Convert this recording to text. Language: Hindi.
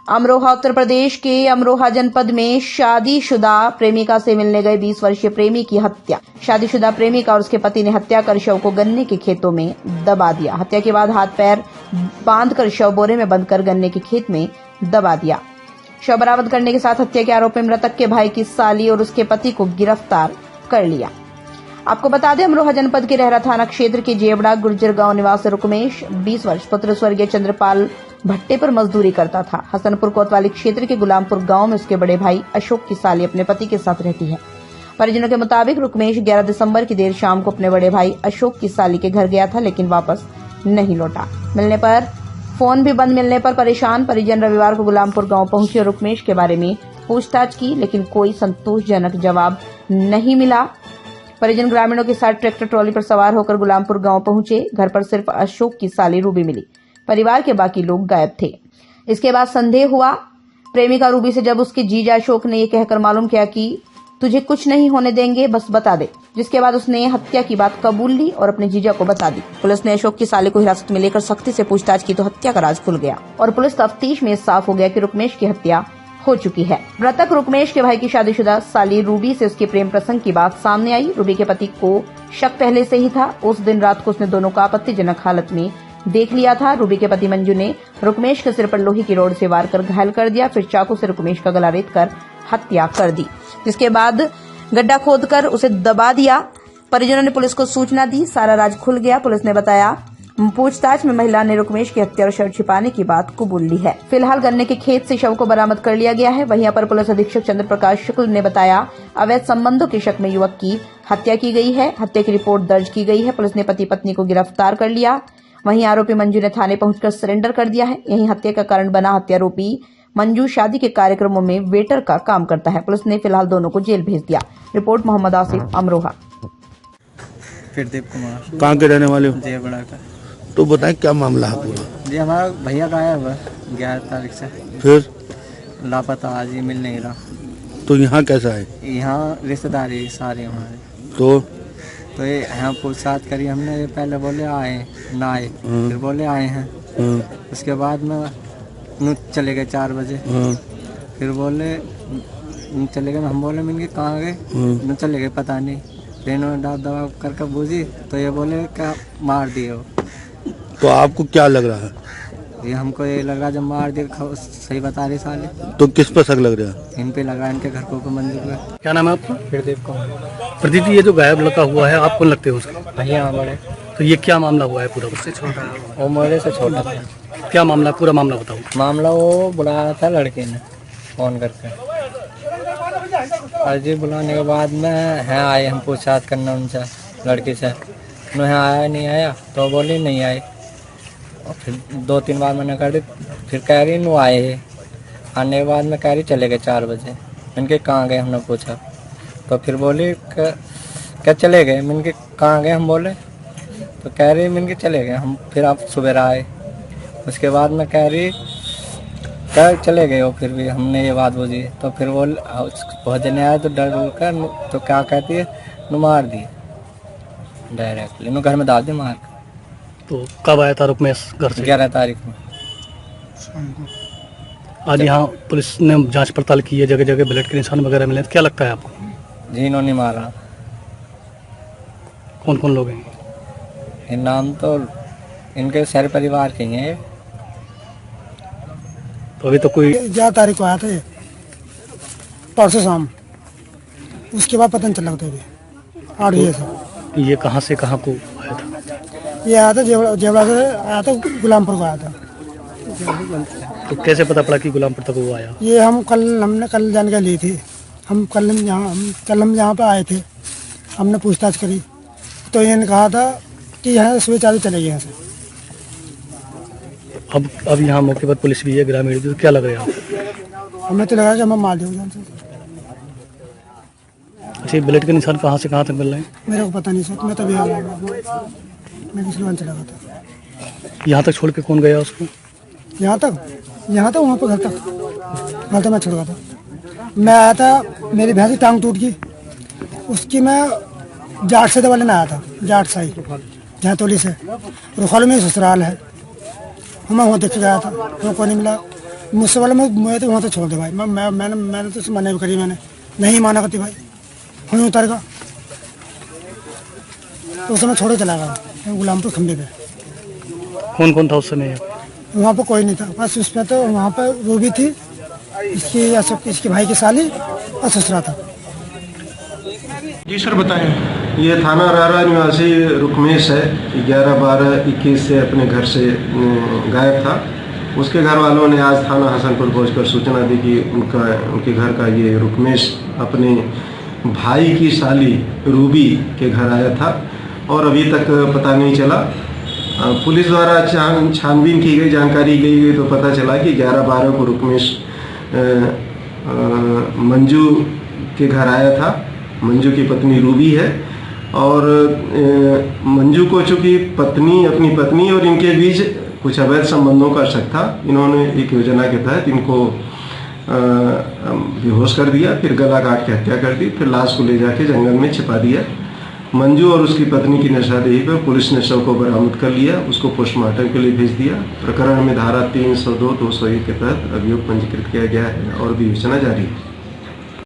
अमरोहा उत्तर प्रदेश के अमरोहा जनपद में शादीशुदा प्रेमिका से मिलने गए 20 वर्षीय प्रेमी की हत्या। शादीशुदा प्रेमिका और उसके पति ने हत्या कर शव को गन्ने के खेतों में दबा दिया। हत्या के बाद हाथ पैर बांधकर शव बोरे में बंदकर गन्ने के खेत में दबा दिया। शव बरामद करने के साथ हत्या के आरोप में मृतक के भाई की साली और उसके पति को गिरफ्तार कर लिया। आपको बता दें, अमरोहा जनपद के रहरा थाना क्षेत्र के जेबड़ा गुर्जर गांव निवासी रुकमेश 20 वर्ष पुत्र स्वर्गीय चंद्रपाल भट्टे पर मजदूरी करता था। हसनपुर कोतवाली क्षेत्र के गुलामपुर गांव में उसके बड़े भाई अशोक की साली अपने पति के साथ रहती है। परिजनों के मुताबिक रुकमेश 11 दिसंबर की देर शाम को अपने बड़े भाई अशोक की साली के घर गया था, लेकिन वापस नहीं लौटा। मिलने पर फोन भी बंद मिलने पर परेशान परिजन रविवार को गुलामपुर गांव पहुंचे और रुकमेश के बारे में पूछताछ की, लेकिन कोई संतोषजनक जवाब नहीं मिला। परिजन ग्रामीणों के साथ ट्रैक्टर ट्रॉली पर सवार होकर गुलामपुर गांव पहुंचे। घर पर सिर्फ अशोक की साली रूबी मिली। परिवार के बाकी लोग गायब थे। इसके बाद संदेह हुआ प्रेमिका रूबी से, जब उसके जीजा अशोक ने यह कहकर मालूम किया कि तुझे कुछ नहीं होने देंगे, बस बता दे। जिसके बाद उसने हत्या की बात कबूल ली और अपने जीजा को बता दी। पुलिस ने अशोक की साली को हिरासत में लेकर सख्ती से पूछताछ की तो हत्या का राज खुल गया और पुलिस तफ्तीश में साफ हो गया कि रुकमेश की हत्या हो चुकी है। मृतक रुकमेश के भाई की शादीशुदा साली रूबी से उसके प्रेम प्रसंग की बात सामने आई। रूबी के पति को शक पहले से ही था। उस दिन रात को उसने दोनों को आपत्तिजनक हालत में देख लिया था। रूबी के पति मंजू ने रुकमेश के सिर पर लोहे की रॉड से वार कर घायल कर दिया, फिर चाकू से रुकमेश का गला रेत कर हत्या कर दी, जिसके बाद गड्ढा खोदकर उसे दबा दिया। परिजनों ने पुलिस को सूचना दी। सारा राज खुल गया। पुलिस ने बताया पूछताछ में महिला ने रुकमेश की हत्या और शव छिपाने की बात कबूल ली है। फिलहाल गन्ने के खेत से शव को बरामद कर लिया गया है। वहीं पर पुलिस अधीक्षक चंद्र प्रकाश शुक्ल ने बताया अवैध संबंधों के शक में युवक की हत्या की गई है। हत्या की रिपोर्ट दर्ज की गई है। पुलिस ने पति पत्नी को गिरफ्तार कर लिया। वहीं आरोपी मंजू ने थाने पहुंचकर सरेंडर कर दिया है। यही हत्या का कारण बना हत्यारोपी मंजू शादी के कार्यक्रमों में वेटर का काम करता है। पुलिस ने फिलहाल दोनों को जेल भेज दिया। रिपोर्ट मोहम्मद आसिफ, अमरोहा। फिरदीप कुमार। कहाँ के रहने वाले हो? जेबड़ा का। तो बताएं क्या मामला है पूरा? जी हमारा भैया गायब है 11 तारीख से, फिर लापता, आज ही मिल नहीं रहा। तो यहाँ कैसा है? यहाँ रिश्तेदारी सारे हमारे, तो ये यहाँ पूछताछ करी हमने। ये पहले बोले आए ना आए, फिर बोले आए हैं। उसके बाद में चले गए 4 बजे। फिर बोले चले गए, हम बोले मिल गए कहाँ गए, चले गए पता नहीं। फिर इन्होंने डांट दबा करके बूझी तो ये बोले क्या मार दिए हो। तो आपको क्या लग रहा है? ये हमको ये लग रहा जब मार दिया, सही बता रही साले। तो किस पर शक लग रहा है? इन पे लगा, इनके घर को मंदिर पे। क्या नाम है आपका? फिरदीप को। प्रदीप जी, ये जो गायब लड़का हुआ है, आप कौन लगते हो उसके? भैया हमारे। तो ये क्या मामला हुआ है पूरा? उससे छोटा, वो मेरे से छोटा था। क्या मामला, पूरा मामला बताओ। मामला वो बुलाया था लड़के ने फोन करके। अर्जी बुलाने के बाद में है आए, हम पूछताछ करना उनसे लड़की से, उन्हें आया नहीं आया, तो बोली नहीं आए। और फिर 2-3 बार मैंने कर दी। फिर कह रही नो आए है। आने के बाद में कह रही चले गए 4 बजे। इनके कहाँ गए हमने पूछा, तो फिर बोली क्या चले गए। मैंने कहाँ गए हम बोले, तो कह रही मैंने चले गए हम। फिर आप सुबह आए। उसके बाद में कह रही क्या चले गए हो। फिर भी हमने ये बात बोली, तो फिर बोल बहुत जने आए तो डर कर, तो क्या कहती है नु मार दी डायरेक्टली, नु घर में डाल दी मार। तो कब आया था रुकमेश घर से? 11 तारीख में। आज यहाँ पुलिस ने जांच पड़ताल की है, जगह जगह ब्लड के निशान वगैरह मिले। क्या लगता है आपको? जी इन्होंने मारा। कौन कौन लोग हैं? इन नाम तो इनके सारे परिवार के हैं। तो अभी तो कोई 11 तारीख को आया था, परसों शाम। उसके बाद पता नहीं चला था। 8 बजे से। ये कहाँ से कहाँ को आया था? ये आया था जेबड़ा से, आया था गुलामपुर को आया था। तो कैसे पता पड़ा कि गुलामपुर तक वो आया? ये हमने कल जानकारी ली थी। हम यहाँ पे आए थे, हमने पूछताछ करी तो इन्होंने कहा था कि यहाँ सुबह 4 बजे चले गए यहाँ से। अब यहाँ मौके पर पुलिस भी है, ग्रामीण भी। तो क्या लग रहा है? हमें तो लगा कि हम मार दिया। अच्छा, ब्लड के निशान कहाँ से कहाँ तक मिल रहे हैं? मेरे को पता नहीं सर, मैं तभी मैं किसी चला गया था। यहाँ तक छोड़ के कौन गया उसको? यहाँ तक वहाँ पर घर तक मैं छोड़ गया था। मैं आया था, मेरी भैंस की टांग टूट गई, उसकी मैं जाट से दवा लेने आया था। जाट साई जहतौली से, रुखाल में ससुराल है। मैं वहाँ देख के गया था, वो को नहीं मिला। मुझसे बोला मैं तो वहाँ तो छोड़ दे भाई। मैंने तो उसे मना भी करी, मैंने नहीं माना करती भाई, वहीं उतर गया। तो उस समय छोड़े चला गया गुलामपुर खंबे पे। कौन कौन था उस समय? वहाँ पर कोई नहीं था, बस उसमें तो वहाँ पर रूबी थी, इसके भाई की साली और ससुरा था। जी सर बताएं। ये थाना रारा निवासी रुकमेश है, 11/12/21 से अपने घर से गायब था। उसके घर वालों ने आज थाना हसनपुर पहुंचकर सूचना दी कि उनके घर का ये रुकमेश अपने भाई की साली रूबी के घर आया था और अभी तक पता नहीं चला। पुलिस द्वारा छानबीन की गई, जानकारी ली गई तो पता चला कि 11/12 को रुकमेश मंजू के घर आया था। मंजू की पत्नी रूबी है और मंजू को चूँकि अपनी पत्नी और इनके बीच कुछ अवैध संबंधों का शक था, इन्होंने एक योजना के तहत इनको बेहोश कर दिया, फिर गला काट के हत्या कर दी, फिर लाश को ले जाके जंगल में छिपा दिया। मंजू और उसकी पत्नी की निशानदेही पर पुलिस ने शव को बरामद कर लिया, उसको पोस्टमार्टम के लिए भेज दिया। प्रकरण में धारा 302, 201 के तहत अभियोग पंजीकृत किया गया है और विवेचना जारी है।